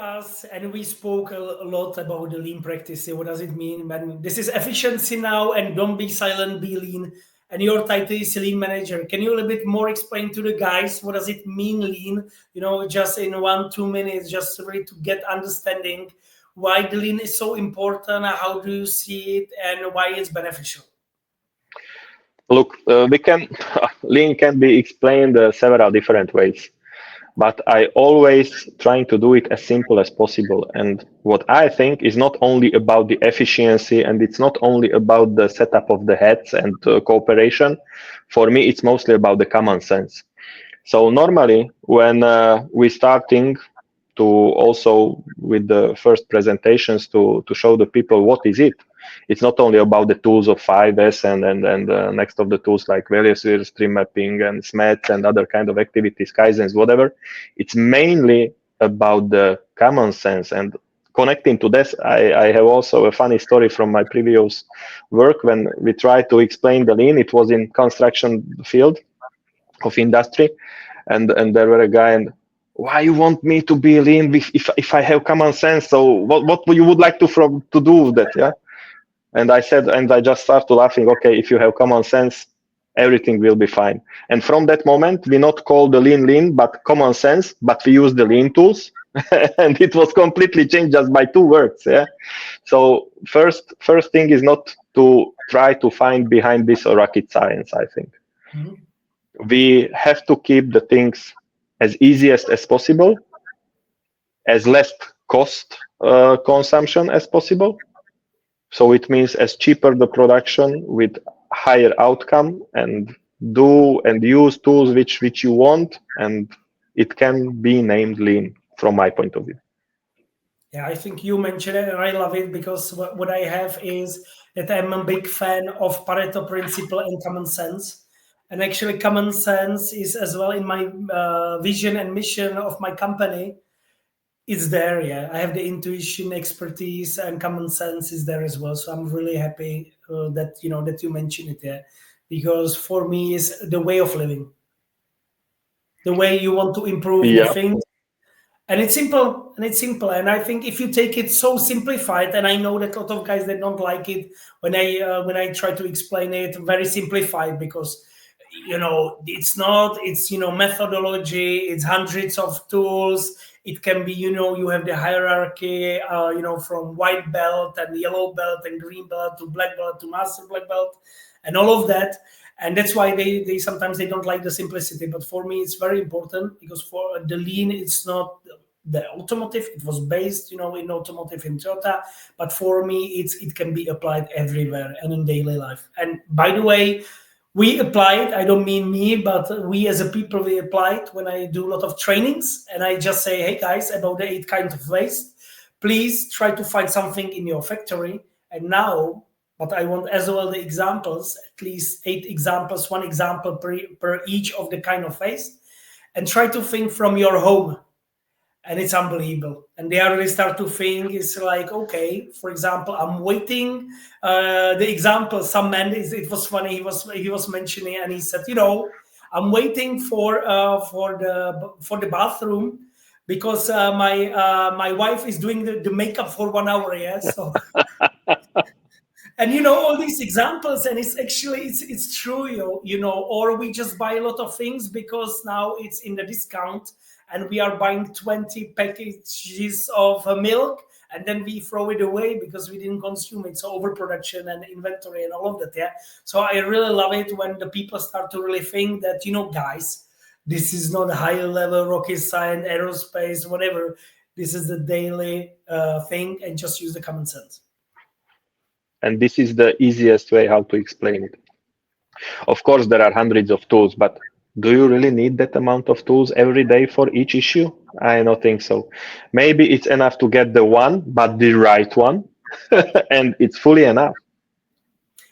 us, and we spoke a lot about the lean practice. What does it mean? When this is efficiency now, and don't be silent, be lean. And your title is lean manager. Can you a little bit more explain to the guys what does it mean lean? Just in 1-2 minutes, just really to get understanding why the lean is so important. How do you see it, and why it's beneficial? Look, lean can be explained several different ways, but I always trying to do it as simple as possible. And what I think is not only about the efficiency, and it's not only about the setup of the heads and cooperation. For me, it's mostly about the common sense. So normally when we starting to also with the first presentations to show the people what is it, it's not only about the tools of 5S and next of the tools like various stream mapping and SMETs and other kind of activities, Kaizens, whatever. It's mainly about the common sense. And connecting to this, I have also a funny story from my previous work when we tried to explain the lean. It was in construction field of industry, and there were a guy, and why you want me to be lean if I have common sense? So what you would like to do with that? Yeah. And I said, and I just started laughing. Okay, if you have common sense, everything will be fine. And from that moment, we not call the lean, but common sense, but we use the lean tools, and it was completely changed just by 2 words. Yeah. So first thing is not to try to find behind this a rocket science. I think we have to keep the things as easiest as possible, as less cost consumption as possible. So it means as cheaper the production with higher outcome, and do and use tools which you want, and it can be named lean from my point of view. Yeah, I think you mentioned it, and I love it because what I have is that I'm a big fan of Pareto principle and common sense. And actually, common sense is as well in my vision and mission of my company. It's there, yeah. I have the intuition, expertise, and common sense is there as well. So I'm really happy that you mentioned it there, because for me, it's the way of living, the way you want to improve the things. And it's simple, and I think if you take it so simplified, and I know that a lot of guys that don't like it when I try to explain it very simplified, because it's methodology, it's hundreds of tools. It can be you have the hierarchy from white belt and yellow belt and green belt to black belt to master black belt and all of that. And that's why they sometimes they don't like the simplicity. But for me, it's very important, because for the lean, it's not the automotive. It was based, in automotive in Toyota. But for me, it can be applied everywhere and in daily life. And by the way, we apply it. I don't mean me, but we as a people, we apply it when I do a lot of trainings. And I just say, hey, guys, about the 8 kinds of waste, please try to find something in your factory. And now, but I want as well the examples, at least 8 examples, 1 example per each of the kind of waste, and try to think from your home. And it's unbelievable. And they really start to think, it's like, okay, for example, I'm waiting. The example, some man, it was funny. He was mentioning, and he said, I'm waiting for the bathroom, because my wife is doing the makeup for 1 hour. Yeah, so. And all these examples, and it's actually it's true, or we just buy a lot of things because now it's in the discount, and we are buying 20 packages of milk, and then we throw it away because we didn't consume it. So overproduction and inventory and all of that. Yeah. So I really love it when the people start to really think that, guys, this is not a higher level rocket science, aerospace, whatever. This is the daily thing, and just use the common sense. And this is the easiest way how to explain it. Of course, there are hundreds of tools, but do you really need that amount of tools every day for each issue? I don't think so. Maybe it's enough to get the one, but the right one, and it's fully enough.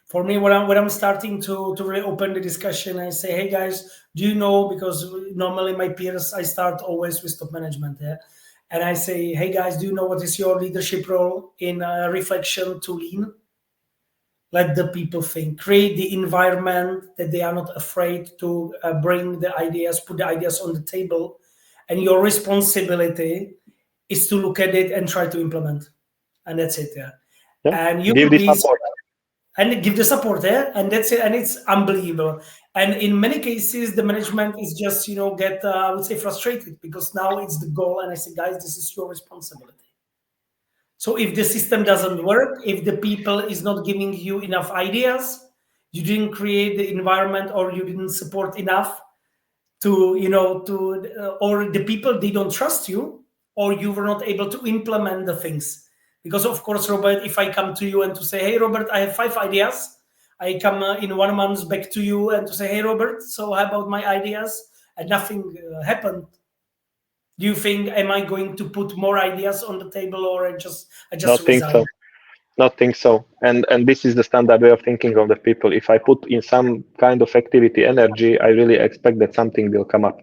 For me, when I'm starting to really open the discussion, I say, hey guys, do you know, because normally my peers, I start always with top management. Yeah. And I say, hey guys, do you know what is your leadership role in reflection to lean? Let the people think, create the environment that they are not afraid to bring the ideas, put the ideas on the table. And your responsibility is to look at it and try to implement, and that's it. Yeah, Yeah. and you Give will the be support. and give the support there, and that's it, and it's unbelievable. And in many cases the management is just get I would say frustrated, because now it's the goal, and I say, guys, this is your responsibility. So if the system doesn't work, if the people is not giving you enough ideas, you didn't create the environment, or you didn't support enough to or the people, they don't trust you, or you were not able to implement the things. Because of course, Robert, if I come to you and to say, hey Robert, I have 5 ideas, I come in 1 month back to you and to say, hey Robert, so how about my ideas, and nothing happened. Do you think, am I going to put more ideas on the table, or I just Not think resign? so. Not think so. And this is the standard way of thinking of the people. If I put in some kind of activity energy, I really expect that something will come up.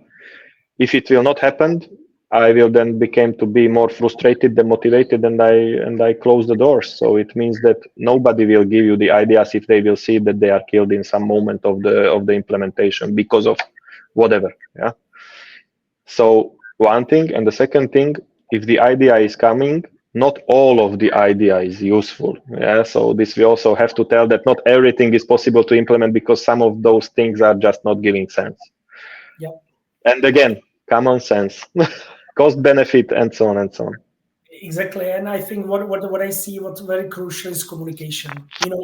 If it will not happen, I will then become to be more frustrated, demotivated, and I close the doors. So it means that nobody will give you the ideas if they will see that they are killed in some moment of the implementation because of whatever. Yeah. So one thing, and the second thing, if the idea is coming, not all of the idea is useful. Yeah. So this we also have to tell that not everything is possible to implement, because some of those things are just not giving sense. Yeah. And again, common sense, cost benefit, and so on and so on. Exactly, and I think what I see, what's very crucial is communication.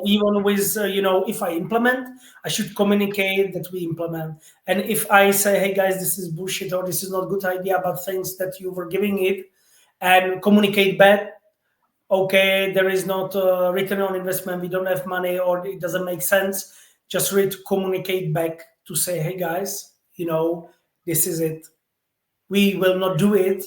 Even with if I implement, I should communicate that we implement. And if I say, hey guys, this is bullshit, or this is not a good idea, but thanks that you were giving it, and communicate back. Okay, there is not a return on investment. We don't have money, or it doesn't make sense. Just ready to communicate back to say, hey guys, this is it. We will not do it,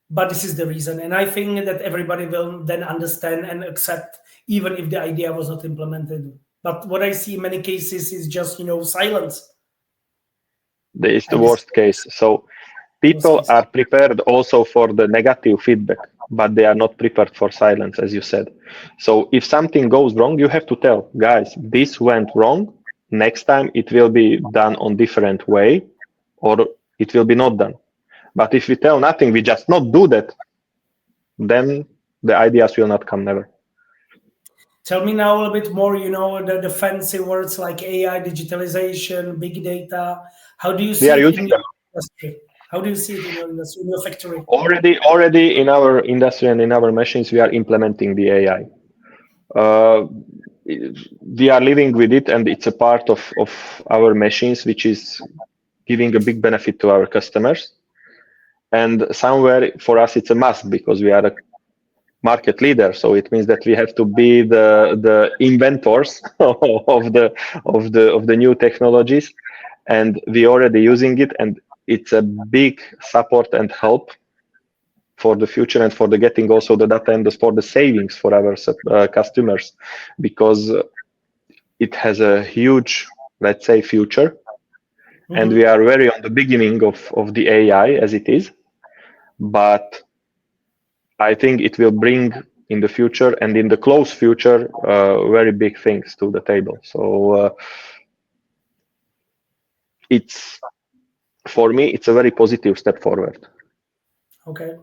but this is the reason. And I think that everybody will then understand and accept, even if the idea was not implemented. But what I see in many cases is just silence. This is the And this worst case. So was people case. are prepared also for the negative feedback, but they are not prepared for silence, as you said. So if something goes wrong, you have to tell, guys, this went wrong. Next time it will be done on different way, or it will be not done. But if we tell nothing, we just not do that, then the ideas will not come never. Tell me now a little bit more, the fancy words like AI, digitalization, big data. How do you We see are it in using your them industry? How do you see it in your industry, in your factory? already in our industry and in our machines. We are implementing the AI. We are living with it, and it's a part of our machines, which is giving a big benefit to our customers. And somewhere for us, it's a must, because we are a market leader. So it means that we have to be the inventors of the new technologies, and we already using it, and it's a big support and help for the future, and for the getting also the data, and for the savings for our customers, because it has a huge, let's say, future. And we are very on the beginning of the AI as it is, but I think it will bring in the future, and in the close future, very big things to the table. So it's, for me, it's a very positive step forward. Okay,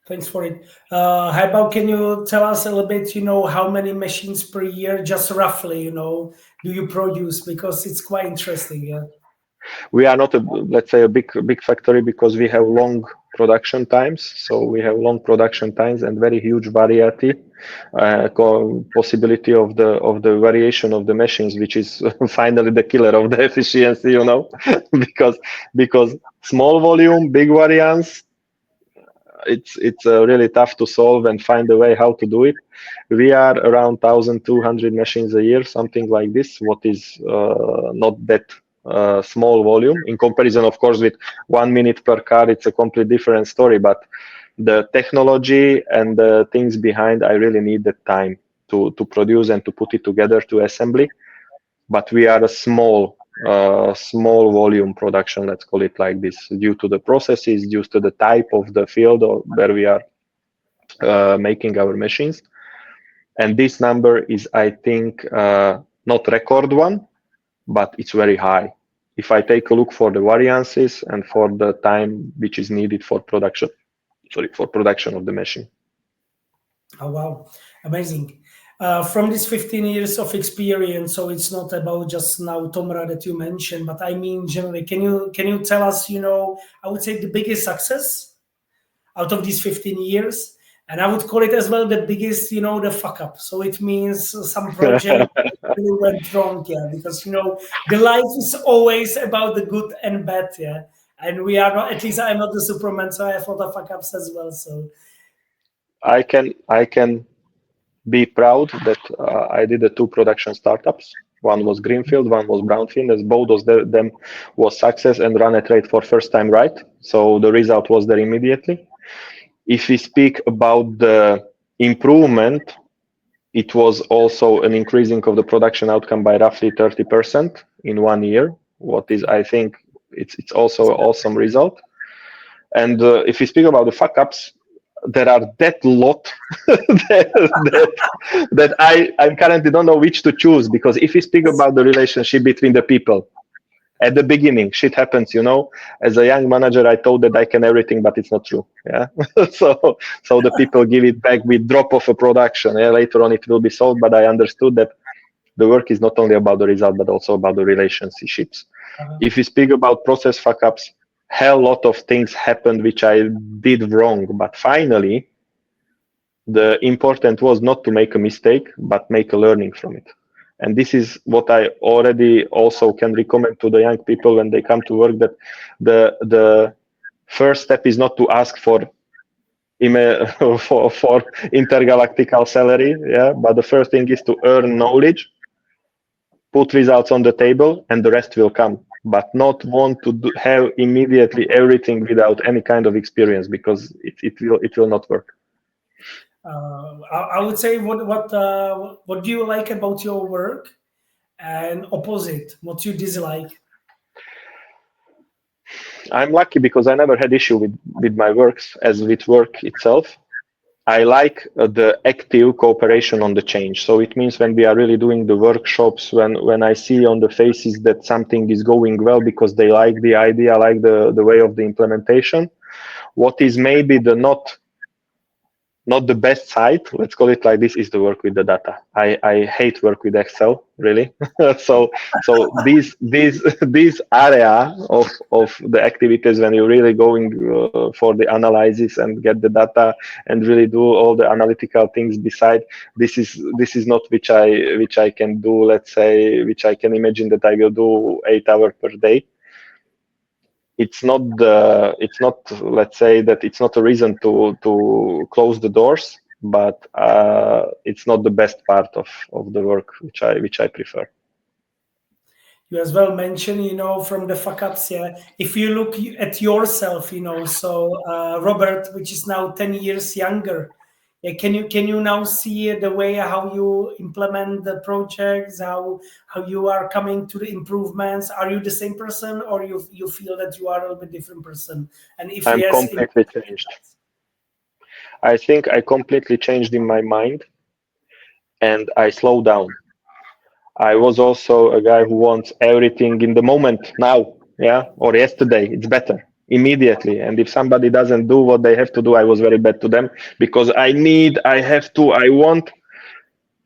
thanks for it. How about, can you tell us a little bit, how many machines per year, just roughly, do you produce? Because it's quite interesting. Yeah. We are not let's say a big factory, because we have long production times. So we have long production times and very huge variety, possibility of the variation of the machines, which is finally the killer of the efficiency, because small volume, big variance, it's really tough to solve and find a way how to do it. We are around 1,200 machines a year, something like this, what is not that small volume in comparison, of course, with 1 minute per car. It's a completely different story, but the technology and the things behind, I really need the time to produce and to put it together to assembly. But we are a small volume production, let's call it like this, due to the processes, due to the type of the field where we are making our machines. And this number is, I think, not record one, but it's very high if I take a look for the variances and for the time which is needed for production. for production of the machine. Oh wow, amazing. From this 15 years of experience, so it's not about just now Tomra that you mentioned, but I mean generally, can you tell us, I would say the biggest success out of these 15 years? And I would call it as well the biggest, the fuck up. So it means some project really went wrong, yeah, because the life is always about the good and bad, yeah. And we are not, at least I'm not the Superman, so I have a lot of fuck ups as well. So I can be proud that I did the 2 production startups. One was greenfield, one was brownfield. As both of them was success and run at rate for first time right. So the result was there immediately. If we speak about the improvement, it was also an increasing of the production outcome by roughly 30% in 1 year. What is, I think, it's also an awesome result. And if we speak about the fuck ups, there are that lot that I currently don't know which to choose, because if we speak about the relationship between the people, at the beginning shit happens, as a young manager I thought that I can everything, but it's not true. Yeah. so the people give it back with drop of a production. Yeah, later on it will be solved, but I understood that the work is not only about the result but also about the relationships. If we speak about process fuck ups, hell lot of things happened which I did wrong, but finally the important was not to make a mistake but make a learning from it. And this is what I already also can recommend to the young people when they come to work, that the first step is not to ask for for intergalactical salary, yeah, but the first thing is to earn knowledge, put results on the table, and the rest will come. But not want to have immediately everything without any kind of experience, because it will not work. I would say what do you like about your work, and opposite what you dislike? I'm lucky because I never had issue with my works as with work itself. I like the active cooperation on the change. So it means when we are really doing the workshops, when I see on the faces that something is going well because they like the idea, like the way of the implementation. What is maybe the not the best side, let's call it like this, is the work with the data. I hate work with Excel, really. so this area of the activities when you're really going for the analysis and get the data and really do all the analytical things beside, this is not which I can do, let's say, which I can imagine that I will do 8 hours per day. It's not let's say that it's not a reason to close the doors, but it's not the best part of the work which I prefer. You as well mentioned, from the fuck ups, yeah. If you look at yourself, so Robert, which is now 10 years younger, yeah, can you now see the way how you implement the projects, how you are coming to the improvements? Are you the same person, or you feel that you are a little bit different person? And if I'm yes, completely changed. I think I completely changed in my mind, and I slowed down. I was also a guy who wants everything in the moment, now, yeah, or yesterday. It's better immediately. And if somebody doesn't do what they have to do, I was very bad to them, because I have to, I want.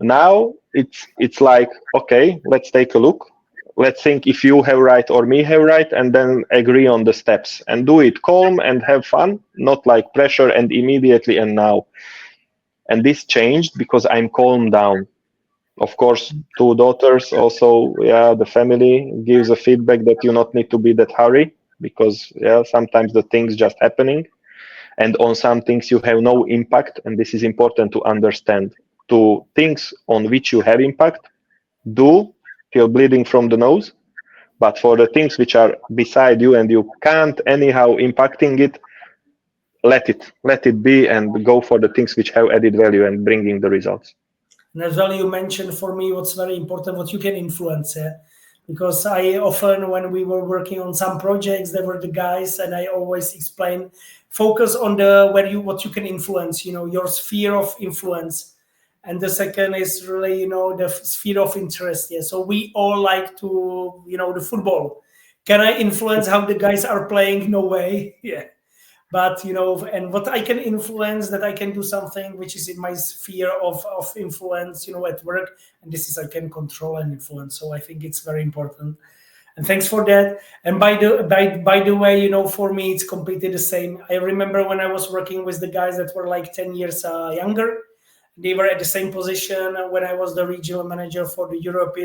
Now it's like, okay, let's take a look. Let's think if you have right or me have right, and then agree on the steps and do it calm and have fun, not like pressure and immediately and now. And this changed because I'm calmed down. Of course, 2 daughters also, yeah, the family gives a feedback that you not need to be that hurry, because yeah, sometimes the things just happening, and on some things you have no impact, and this is important to understand. To things on which you have impact, do feel bleeding from the nose, but for the things which are beside you and you can't anyhow impacting it, let it be, and go for the things which have added value and bringing the results. And as well, you mentioned for me what's very important, what you can influence. Yeah? Because I often, when we were working on some projects, there were the guys, and I always explain, focus on what you can influence, your sphere of influence. And the second is really, the sphere of interest. Yeah. So we all like to, the football. Can I influence how the guys are playing? No way. Yeah. but and what I can influence, that I can do something which is in my sphere of influence, at work, and this is I can control and influence. So I think it's very important, and thanks for that. And by the way, for me it's completely the same. I remember when I was working with the guys that were like 10 years younger. They were at the same position when I was the regional manager for the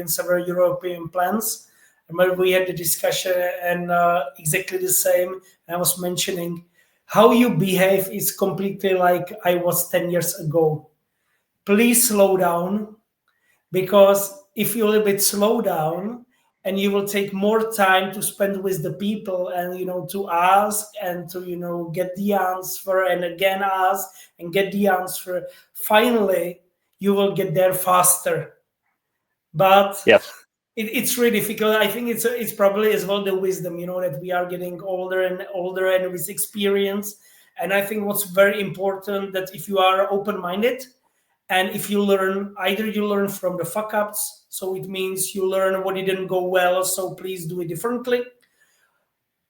several European plants. I remember we had the discussion, and exactly the same. I was mentioning how you behave is completely like I was 10 years ago. Please slow down, because if you a little bit slow down and you will take more time to spend with the people, and to ask and to get the answer, and again ask and get the answer, finally you will get there faster. But Yes. it's really difficult. I think it's probably as well the wisdom, that we are getting older and older and with experience. And I think what's very important, that if you are open-minded, and if you learn, either you learn from the fuck ups, so it means you learn what didn't go well, so please do it differently.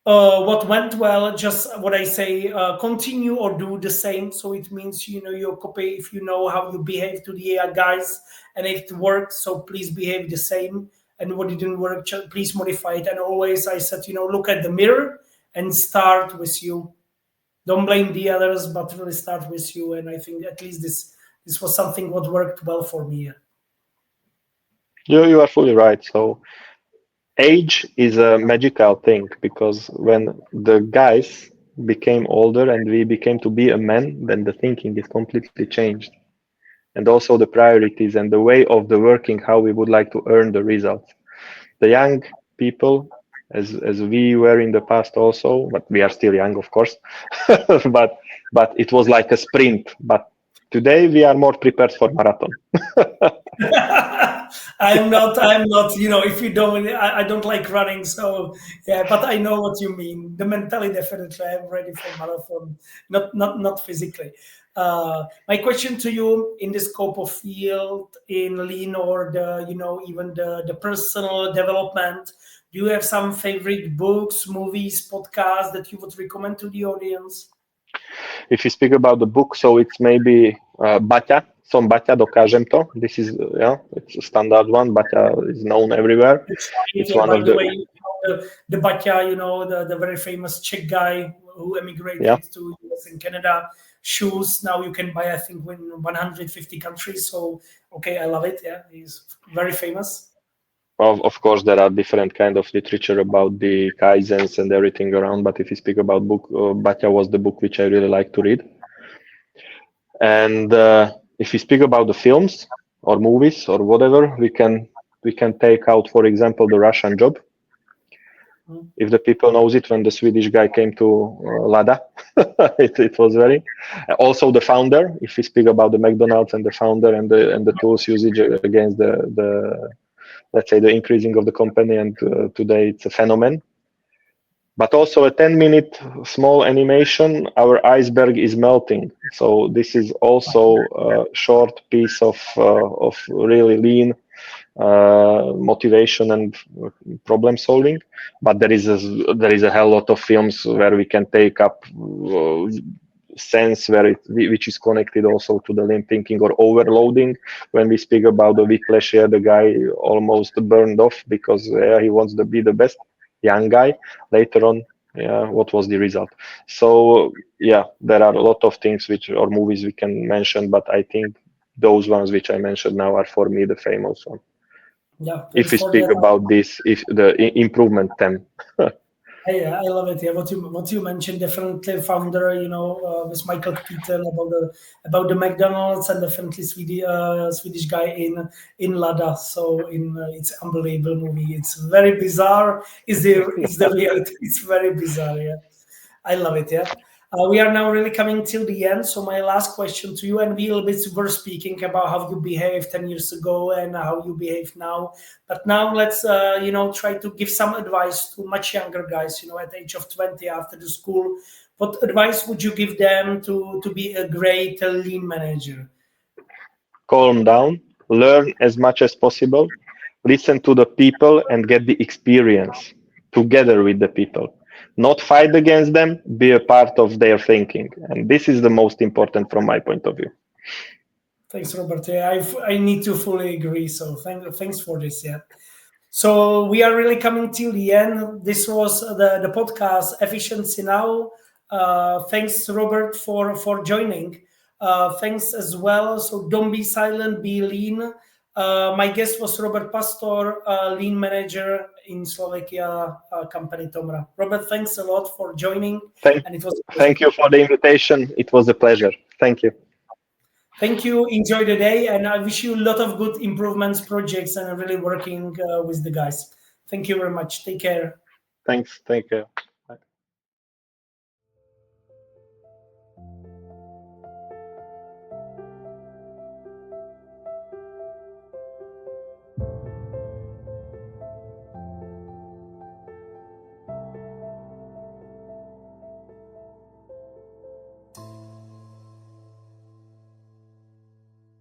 What went well, just what I say, continue or do the same. So it means you copy, if you know how you behave to the guys, and if it worked, so please behave the same. And what didn't work, please modify it. And always I said, look at the mirror and start with you. Don't blame the others, but really start with you. And I think at least this was something what worked well for me. You are fully right. So age is a magical thing, because when the guys became older and we became to be a man, then the thinking is completely changed. And also the priorities and the way of the working, how we would like to earn the results. The young people, as we were in the past also, but we are still young, of course, but it was like a sprint. But today we are more prepared for marathon. I'm not, if you don't, I don't like running. So yeah, but I know what you mean. The mentally, definitely I'm ready for marathon, not physically. My question to you, in the scope of field in lean, or the, even the personal development, do you have some favorite books, movies, podcasts that you would recommend to the audience? If you speak about the book, so it's maybe Baťa. Som Baťa, dokážem to. This is, it's a standard one. Baťa is known everywhere. It's It's yeah, one by of the the, way, the Batya, the very famous Czech guy who yeah. emigrated to US and Canada. Shoes now you can buy, I think, in 150 countries. So okay, I love it. Yeah, he's very famous. Of course, there are different kind of literature about the kaizens and everything around. But if you speak about book, Baťa was the book which I really like to read. And if you speak about the films or movies or whatever, we can take out, for example, the Russian Job. If the people knows it, when the Swedish guy came to Lada, it was very. Also, the founder. If we speak about the McDonald's and the founder and the tools usage against the let's say the increasing of the company, and today it's a phenomenon. But also a 10-minute small animation, our iceberg is melting. So this is also a short piece of really lean motivation and problem solving. But there is a hell lot of films where we can take up sense which is connected also to the lean thinking or overloading. When we speak about the whiplash here, the guy almost burned off because he wants to be the best young guy. Later on, what was the result? So there are a lot of things or movies we can mention, but I think those ones which I mentioned now are for me the famous one. Yeah, If thanks we for speak that. about this, if the improvement 10. Yeah, I love it. Yeah, what you mentioned, definitely founder, with Michael Keaton about the McDonald's, and definitely Swedish guy in Lada. So it's unbelievable movie. It's very bizarre. Is the reality? It's very bizarre. Yeah, I love it. Yeah. We are now really coming till the end. So my last question to you, and we a little bit were speaking about how you behaved 10 years ago and how you behave now. But now let's, try to give some advice to much younger guys, at the age of 20 after the school. What advice would you give them to be a great lean manager? Calm down, learn as much as possible, listen to the people and get the experience together with the people. not fight against them, be a part of their thinking. And this is the most important from my point of view. Thanks, Robert. Yeah, I need to fully agree. So thanks for this. Yeah. So we are really coming till the end. This was the podcast Efficiency Now. Thanks, Robert, for joining. Thanks as well. So don't be silent, be lean. My guest was Robert Pasztor, lean manager in Slovakia company Tomra. Robert, thanks a lot for joining. Thank you for the invitation. It was a pleasure. Thank you. Thank you. Enjoy the day, and I wish you a lot of good improvements projects and really working with the guys. Thank you very much. Take care. Thanks. Take care.